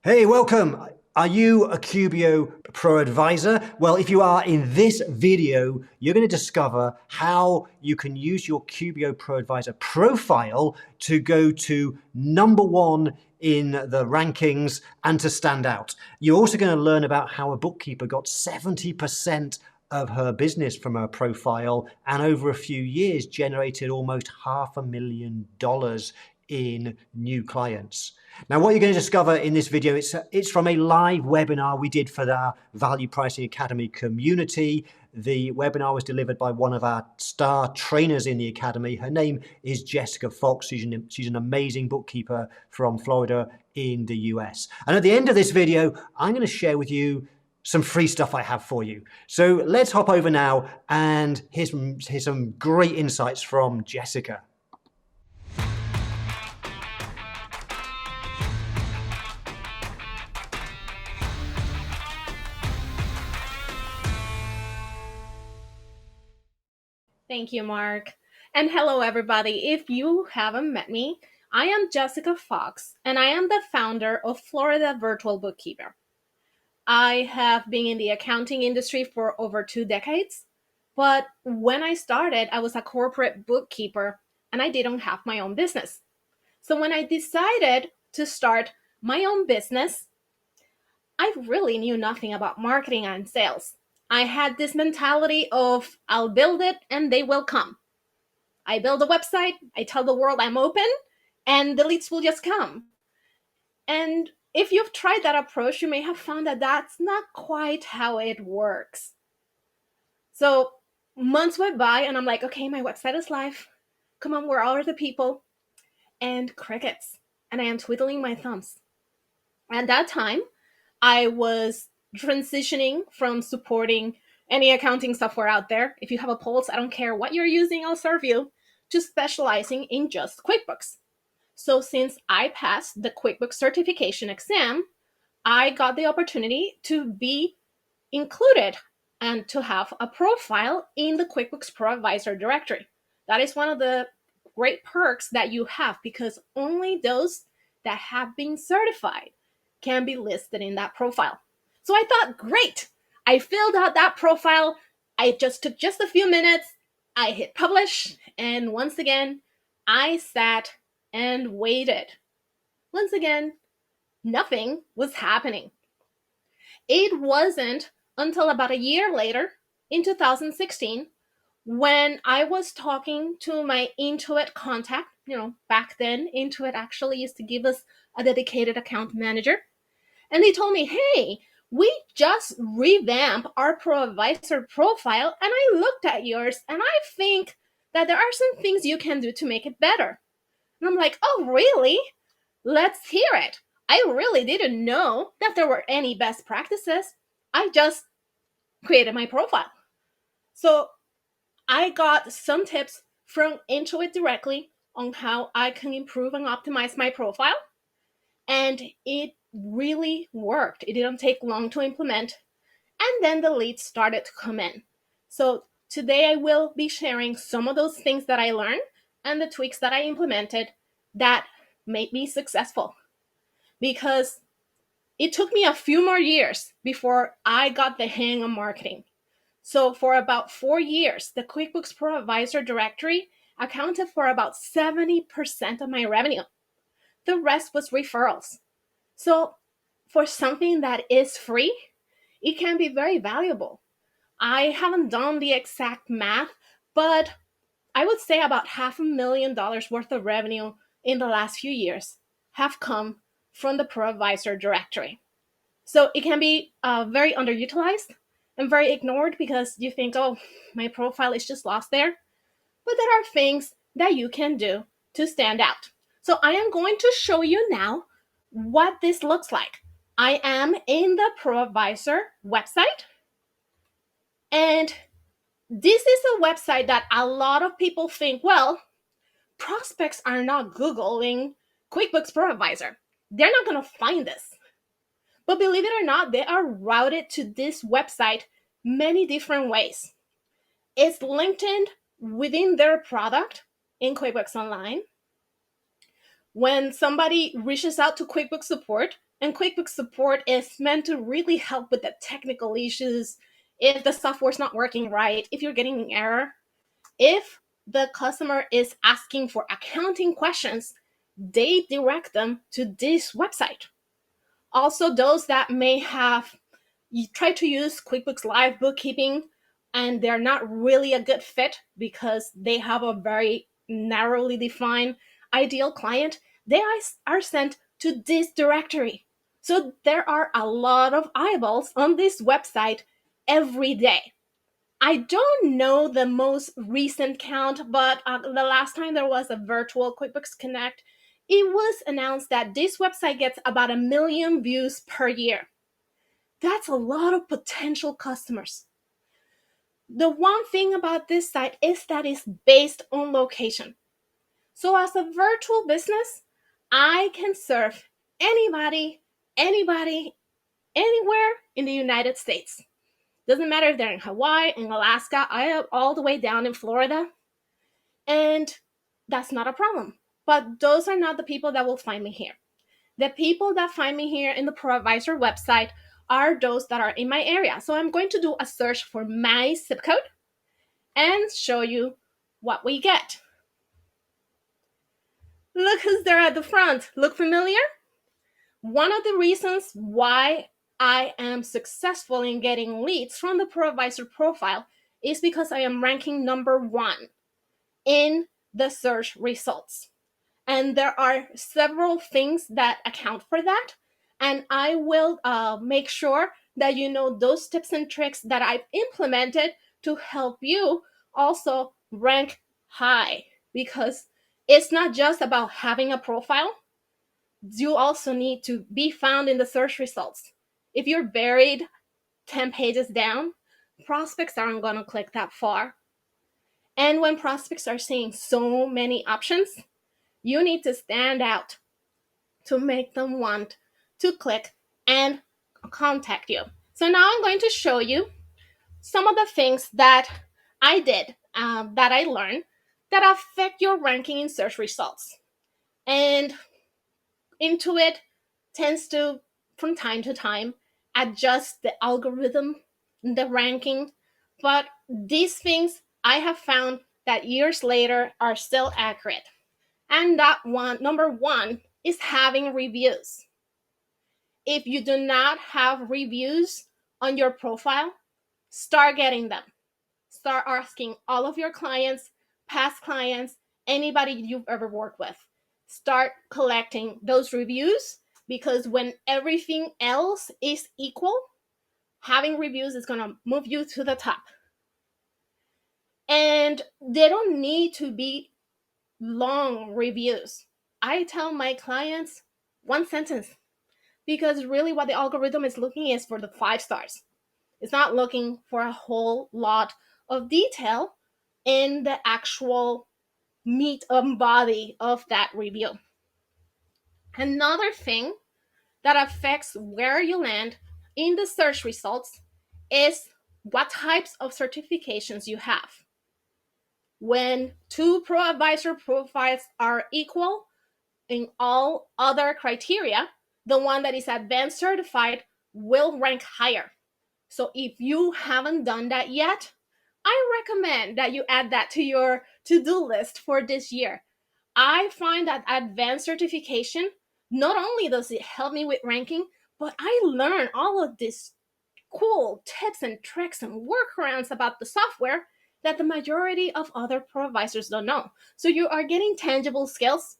Hey, welcome. Are you a QBO ProAdvisor? Well, if you are, in this video, you're going to discover how you can use your QBO ProAdvisor profile to go to #1 in the rankings and to stand out. You're also going to learn about how a bookkeeper got 70% of her business from her profile and over a few years generated almost $500,000 in new clients. Now, what you're going to discover in this video, it's from a live webinar we did for our Value Pricing Academy community. The webinar was delivered by one of our star trainers in the academy. Her name is Jessica Fox. She's an amazing bookkeeper from Florida in the US. And at the end of this video, I'm going to share with you some free stuff I have for you. So let's hop over now and here's some great insights from Jessica. Thank you, Mark. And hello, everybody. If you haven't met me, I am Jessica Fox, and I am the founder of Florida Virtual Bookkeeper. I have been in the accounting industry for over 2 decades, but when I started, I was a corporate bookkeeper, and I didn't have my own business. So when I decided to start my own business, I really knew nothing about marketing and sales. I had this mentality of I'll build it and they will come. I build a website, I tell the world I'm open, and the leads will just come. And if you've tried that approach, you may have found that that's not quite how it works. So months went by and I'm like, okay, my website is live. Come on, where are the people? And crickets. And I am twiddling my thumbs. At that time, I was transitioning from supporting any accounting software out there. If you have a pulse, I don't care what you're using, I'll serve you, to specializing in just QuickBooks. So since I passed the QuickBooks certification exam, I got the opportunity to be included and to have a profile in the QuickBooks ProAdvisor directory. That is one of the great perks that you have because only those that have been certified can be listed in that profile. So I thought, great. I filled out that profile. I just took just a few minutes. I hit publish. And once again, I sat and waited. Once again, nothing was happening. It wasn't until about a year later, in 2016, when I was talking to my Intuit contact. Back then, Intuit actually used to give us a dedicated account manager. And they told me, hey, we just revamped our ProAdvisor profile, and I looked at yours, and I think that there are some things you can do to make it better. And I'm like, oh, really? Let's hear it. I really didn't know that there were any best practices. I just created my profile. So I got some tips from Intuit directly on how I can improve and optimize my profile. And it really worked. It didn't take long to implement. And then the leads started to come in. So today I will be sharing some of those things that I learned and the tweaks that I implemented that made me successful. Because it took me a few more years before I got the hang of marketing. So for about 4 years, the QuickBooks ProAdvisor directory accounted for about 70% of my revenue. The rest was referrals. So for something that is free, it can be very valuable. I haven't done the exact math, but I would say about $500,000 worth of revenue in the last few years have come from the ProAdvisor directory. So it can be very underutilized and very ignored because you think, oh, my profile is just lost there. But there are things that you can do to stand out. So I am going to show you now what this looks like. I am in the ProAdvisor website, and this is a website that a lot of people think, well, prospects are not Googling QuickBooks ProAdvisor. They're not going to find this. But believe it or not, they are routed to this website many different ways. It's linked in within their product in QuickBooks Online. When somebody reaches out to QuickBooks support And QuickBooks support is meant to really help with the technical issues, if the software's not working right, if you're getting an error. If the customer is asking for accounting questions, they direct them to this website. Also, those that may have you try to use QuickBooks Live Bookkeeping and they're not really a good fit because they have a very narrowly defined ideal client, they are sent to this directory. So there are a lot of eyeballs on this website every day. I don't know the most recent count, but the last time there was a virtual QuickBooks Connect, it was announced that this website gets about 1 million views per year. That's a lot of potential customers. The one thing about this site is that it's based on location. So as a virtual business, I can serve anybody, anywhere in the United States. Doesn't matter if they're in Hawaii, in Alaska, I am all the way down in Florida. And that's not a problem. But those are not the people that will find me here. The people that find me here in the ProAdvisor website are those that are in my area. So I'm going to do a search for my zip code and show you what we get. Look who's there at the front. Look familiar? One of the reasons why I am successful in getting leads from the ProAdvisor profile is because I am ranking number 1 in the search results. And there are several things that account for that. And I will make sure that you know those tips and tricks that I've implemented to help you also rank high. Because it's not just about having a profile. You also need to be found in the search results. If you're buried 10 pages down, prospects aren't going to click that far. And when prospects are seeing so many options, you need to stand out to make them want to click and contact you. So now I'm going to show you some of the things that I did, that I learned, that affect your ranking in search results. And Intuit tends to, from time to time, adjust the algorithm, the ranking, but these things I have found that years later are still accurate. And that one, number 1, is having reviews. If you do not have reviews on your profile, start getting them. Start asking all of your clients, past clients, anybody you've ever worked with. Start collecting those reviews, because when everything else is equal, having reviews is going to move you to the top. And they don't need to be long reviews. I tell my clients 1 sentence, because really what the algorithm is looking is for the 5 stars. It's not looking for a whole lot of detail in the actual meat and body of that review. Another thing that affects where you land in the search results is what types of certifications you have. When 2 ProAdvisor profiles are equal in all other criteria, the one that is advanced certified will rank higher. So if you haven't done that yet, I recommend that you add that to your to-do list for this year. I find that advanced certification, not only does it help me with ranking, but I learn all of these cool tips and tricks and workarounds about the software that the majority of other providers don't know. So you are getting tangible skills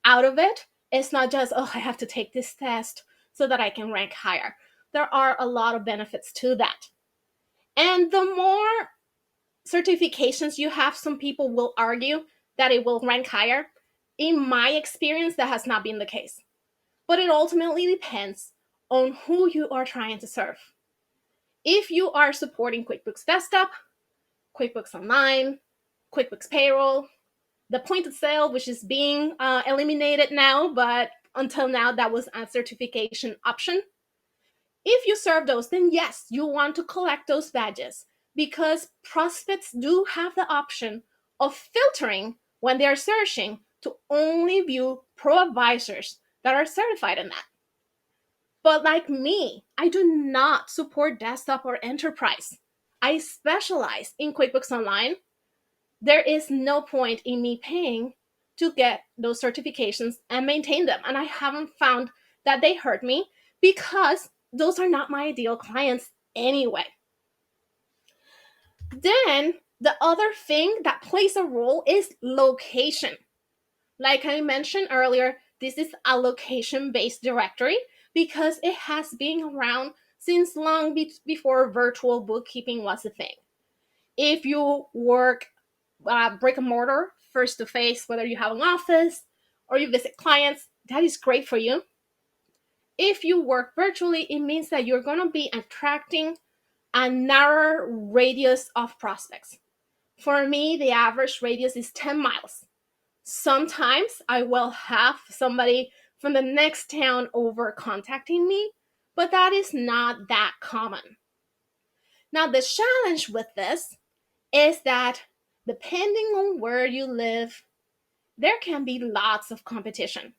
out of it. It's not just, oh, I have to take this test so that I can rank higher. There are a lot of benefits to that. And the more certifications you have, some people will argue that it will rank higher. In my experience, that has not been the case. But it ultimately depends on who you are trying to serve. If you are supporting QuickBooks Desktop, QuickBooks Online, QuickBooks Payroll, the point of sale, which is being eliminated now, but until now that was a certification option. If you serve those, then yes, you want to collect those badges, because prospects do have the option of filtering when they're searching to only view ProAdvisors that are certified in that. But like me, I do not support desktop or enterprise. I specialize in QuickBooks Online. There is no point in me paying to get those certifications and maintain them. And I haven't found that they hurt me because those are not my ideal clients anyway. Then the other thing that plays a role is location. Like I mentioned earlier, this is a location-based directory because it has been around since long before virtual bookkeeping was a thing. If you work brick and mortar, face to face, whether you have an office or you visit clients, that is great for you. If you work virtually, it means that you're going to be attracting a narrower radius of prospects. For me, the average radius is 10 miles. Sometimes I will have somebody from the next town over contacting me, but that is not that common. Now, the challenge with this is that depending on where you live, there can be lots of competition.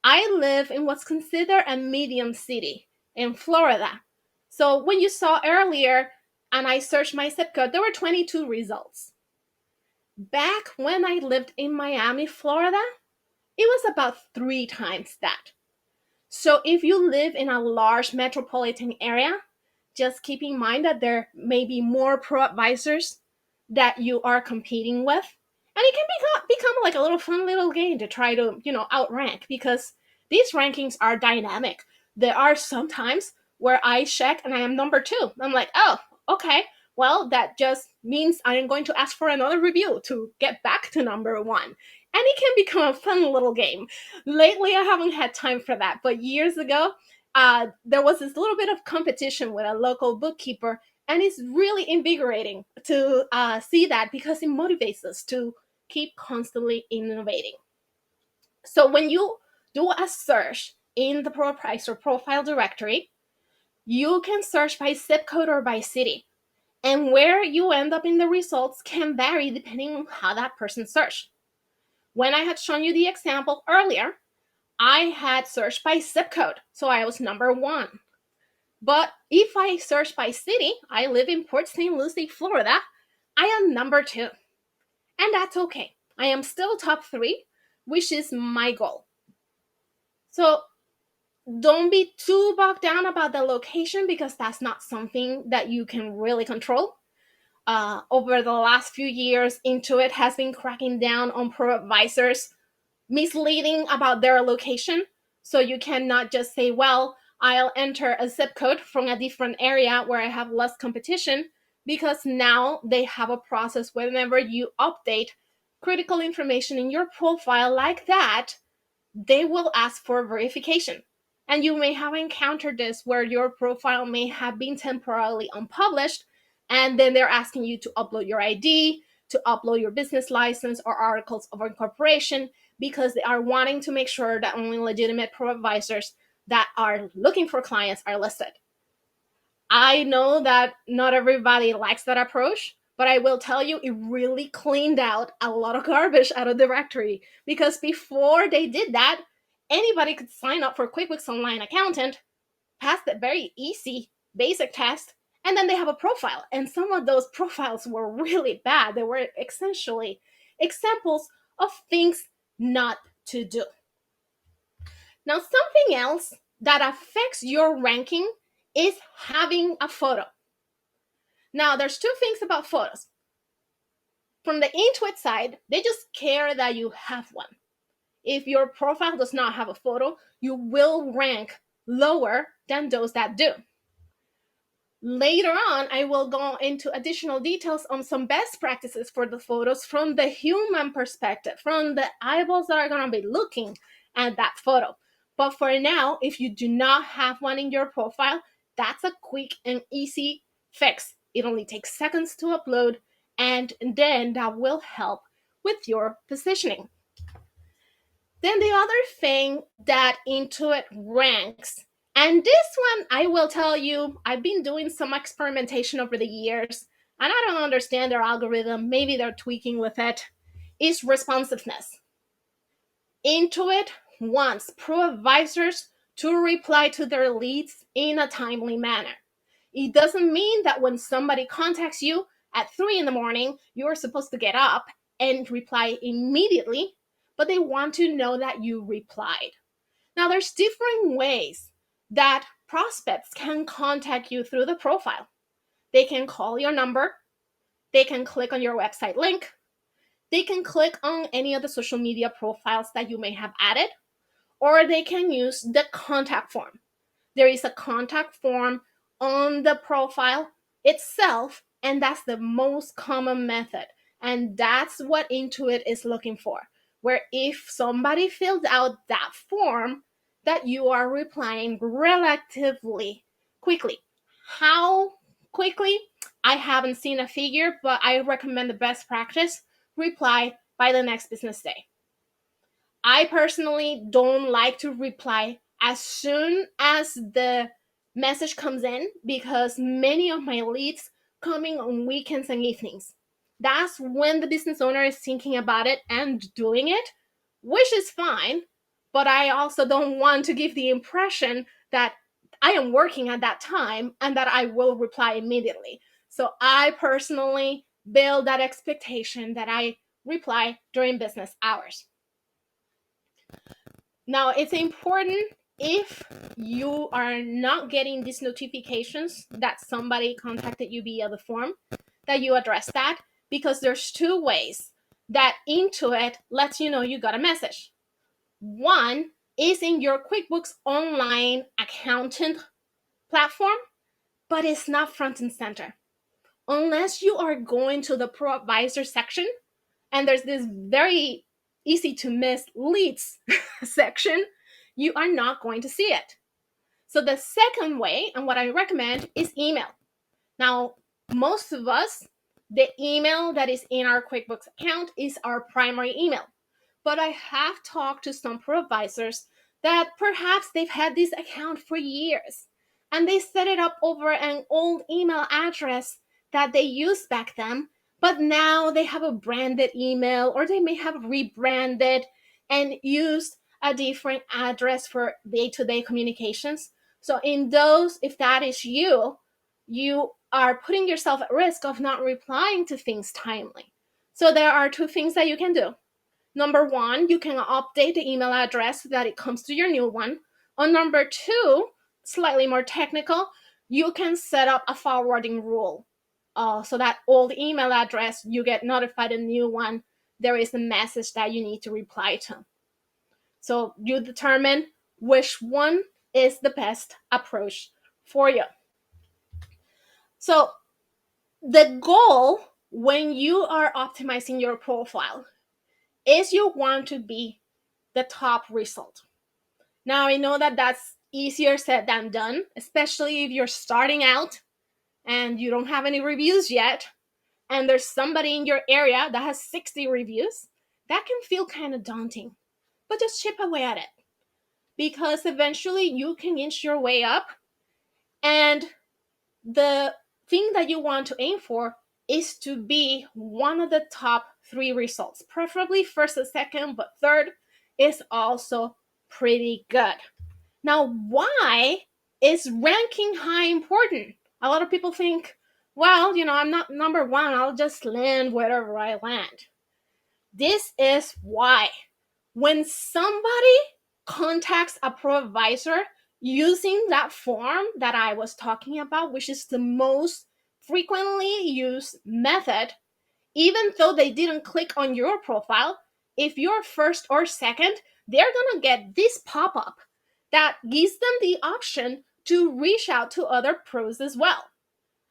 I live in what's considered a medium city in Florida. So when you saw earlier and I searched my zip code, there were 22 results. Back when I lived in Miami, Florida, it was about 3 times that. So if you live in a large metropolitan area, just keep in mind that there may be more pro-advisors that you are competing with. And it can become like a little fun little game to try to, outrank, because these rankings are dynamic. There are some times where I check and I am number 2. I'm like, oh, okay. Well, that just means I am going to ask for another review to get back to number 1. And it can become a fun little game. Lately, I haven't had time for that. But years ago, there was this little bit of competition with a local bookkeeper. And it's really invigorating to see that, because it motivates us to keep constantly innovating. So when you do a search in the ProAdvisor profile directory, you can search by zip code or by city. And where you end up in the results can vary depending on how that person searched. When I had shown you the example earlier, I had searched by zip code, so I was number 1. But if I search by city, I live in Port St. Lucie, Florida, I am number 2. And that's okay. I am still top 3, which is my goal. So don't be too bogged down about the location, because that's not something that you can really control. Over the last few years, Intuit has been cracking down on pro-advisors misleading about their location. So you cannot just say, well, I'll enter a zip code from a different area where I have less competition, because now they have a process whenever you update critical information in your profile like that, they will ask for verification. And you may have encountered this where your profile may have been temporarily unpublished, and then they're asking you to upload your ID, to upload your business license or articles of incorporation, because they are wanting to make sure that only legitimate pro-advisors that are looking for clients are listed. I know that not everybody likes that approach, but I will tell you, it really cleaned out a lot of garbage out of the directory, because before they did that, anybody could sign up for QuickBooks Online Accountant, pass that very easy basic test, and then they have a profile. And some of those profiles were really bad. They were essentially examples of things not to do. Now, something else that affects your ranking is having a photo. Now, there's 2 things about photos. From the Intuit side, they just care that you have one. If your profile does not have a photo, you will rank lower than those that do. Later on, I will go into additional details on some best practices for the photos from the human perspective, from the eyeballs that are going to be looking at that photo. But for now, if you do not have one in your profile, that's a quick and easy fix. It only takes seconds to upload, and then that will help with your positioning. Then the other thing that Intuit ranks, and this one I will tell you, I've been doing some experimentation over the years, and I don't understand their algorithm, maybe they're tweaking with it, is responsiveness. Intuit wants pro-advisors to reply to their leads in a timely manner. It doesn't mean that when somebody contacts you at 3 in the morning, you're supposed to get up and reply immediately, but they want to know that you replied. Now, there's different ways that prospects can contact you through the profile. They can call your number, they can click on your website link, they can click on any of the social media profiles that you may have added, or they can use the contact form. There is a contact form on the profile itself, and that's the most common method. And that's what Intuit is looking for, where if somebody fills out that form, that you are replying relatively quickly. How quickly? I haven't seen a figure, but I recommend the best practice: reply by the next business day. I personally don't like to reply as soon as the message comes in, because many of my leads coming on weekends and evenings. That's when the business owner is thinking about it and doing it, which is fine, but I also don't want to give the impression that I am working at that time and that I will reply immediately. So I personally build that expectation that I reply during business hours. Now, it's important, if you are not getting these notifications that somebody contacted you via the form, that you address that, because there's two ways that Intuit lets you know you got a message. One is in your QuickBooks Online accountant platform, but it's not front and center. Unless you are going to the ProAdvisor section, and there's this very easy to miss leads section, you are not going to see it. So the second way, and what I recommend, is email. Now, most of us, the email that is in our QuickBooks account is our primary email. But I have talked to some ProAdvisors that perhaps they've had this account for years, and they set it up over an old email address that they used back then, but now they have a branded email, or they may have rebranded and used a different address for day-to-day communications. So in those, if that is you, you are putting yourself at risk of not replying to things timely. So there are two things that you can do. Number one, you can update the email address so that it comes to your new one. Or number two, slightly more technical, you can set up a forwarding rule. So that old email address, you get notified a new one, there is a message that you need to reply to. So you determine which one is the best approach for you. So the goal when you are optimizing your profile is you want to be the top result. Now, I know that that's easier said than done, especially if you're starting out and you don't have any reviews yet, and there's somebody in your area that has 60 reviews. That can feel kind of daunting, but just chip away at it, because eventually you can inch your way up. And the thing that you want to aim for is to be one of the top 3 results, preferably first and second, but third is also pretty good. Now, why is ranking high important? A lot of people think, well, I'm not number 1, I'll just land wherever I land. This is why. When somebody contacts a ProAdvisor using that form that I was talking about, which is the most frequently used method, even though they didn't click on your profile, if you're first or second, they're going to get this pop-up that gives them the option to reach out to other pros as well.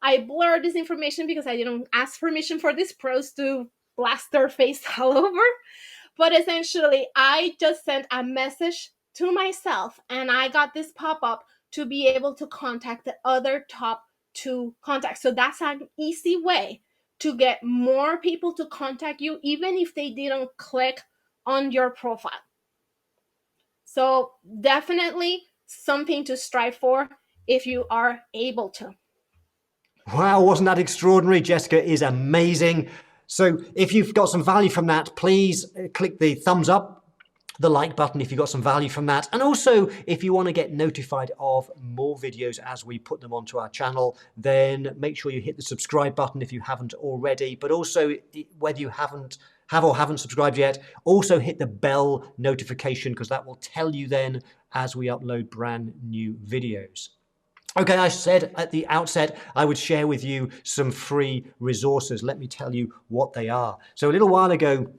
I blurred this information because I didn't ask permission for these pros to blast their face all over. But essentially, I just sent a message to myself and I got this pop-up to be able to contact the other top 2 contacts. So that's an easy way to get more people to contact you, even if they didn't click on your profile. So definitely something to strive for if you are able to. Wow, wasn't that extraordinary? Jessica is amazing. So if you've got some value from that, please click the thumbs up, the like button if you got some value from that. And also, if you want to get notified of more videos as we put them onto our channel, then make sure you hit the subscribe button if you haven't already. But also, whether you have or haven't subscribed yet, also hit the bell notification, because that will tell you then as we upload brand new videos. Okay, I said at the outset I would share with you some free resources. Let me tell you what they are. So a little while ago,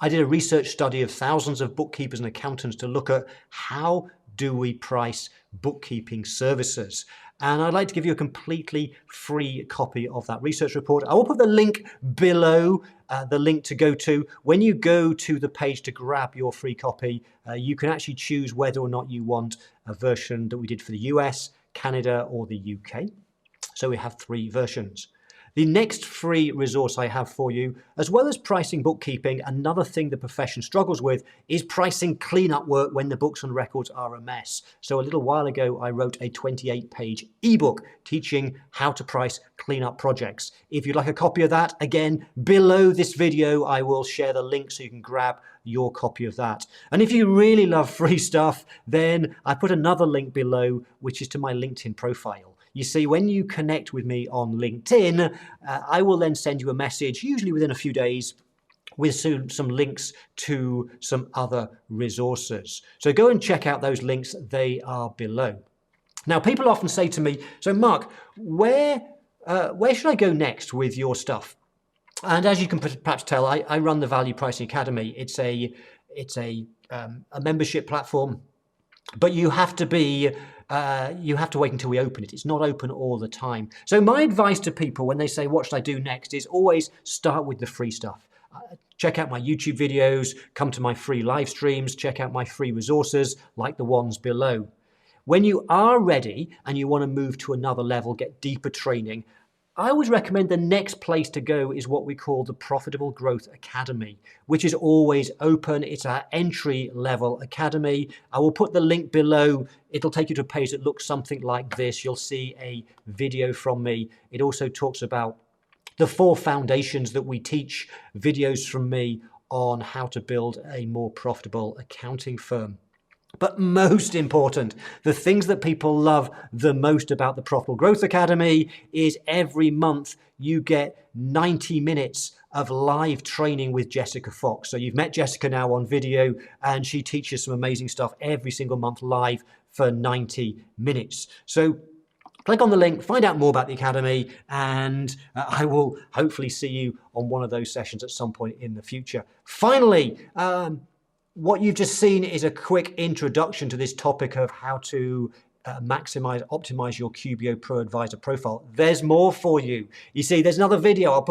I did a research study of thousands of bookkeepers and accountants to look at how do we price bookkeeping services. And I'd like to give you a completely free copy of that research report. I will put the link below, the link to go to. When you go to the page to grab your free copy, you can actually choose whether or not you want a version that we did for the US, Canada, or the UK. So we have 3 versions. The next free resource I have for you, as well as pricing bookkeeping, another thing the profession struggles with is pricing cleanup work when the books and records are a mess. So a little while ago, I wrote a 28-page ebook teaching how to price cleanup projects. If you'd like a copy of that, again, below this video, I will share the link so you can grab your copy of that. And if you really love free stuff, then I put another link below, which is to my LinkedIn profile. You see, when you connect with me on LinkedIn, I will then send you a message, usually within a few days, with some links to some other resources. So go and check out those links. They are below. Now, people often say to me, so Mark, where should I go next with your stuff? And as you can perhaps tell, I run the Value Pricing Academy. It's a membership platform, but you have to wait until we open it. It's not open all the time. So my advice to people when they say, what should I do next, is always start with the free stuff. Check out my YouTube videos, come to my free live streams, check out my free resources like the ones below. When you are ready and you want to move to another level, get deeper training, I would recommend the next place to go is what we call the Profitable Growth Academy, which is always open. It's our entry-level academy. I will put the link below. It'll take you to a page that looks something like this. You'll see a video from me. It also talks about the 4 foundations that we teach, videos from me on how to build a more profitable accounting firm. But most important, the things that people love the most about the Profitable Growth Academy is every month you get 90 minutes of live training with Jessica Fox. So you've met Jessica now on video, and she teaches some amazing stuff every single month live for 90 minutes. So click on the link, find out more about the Academy, and I will hopefully see you on one of those sessions at some point in the future. Finally, what you've just seen is a quick introduction to this topic of how to optimize your QBO ProAdvisor profile. There's more for you. You see, there's another video.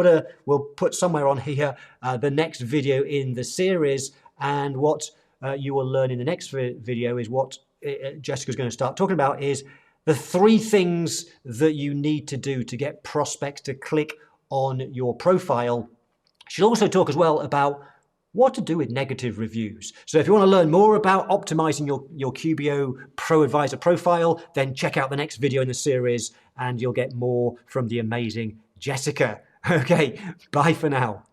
We'll put somewhere on here the next video in the series, and what you will learn in the next video is what Jessica's going to start talking about is the 3 things that you need to do to get prospects to click on your profile. She'll also talk as well about what to do with negative reviews. So if you want to learn more about optimizing your QBO ProAdvisor profile, then check out the next video in the series and you'll get more from the amazing Jessica. Okay, bye for now.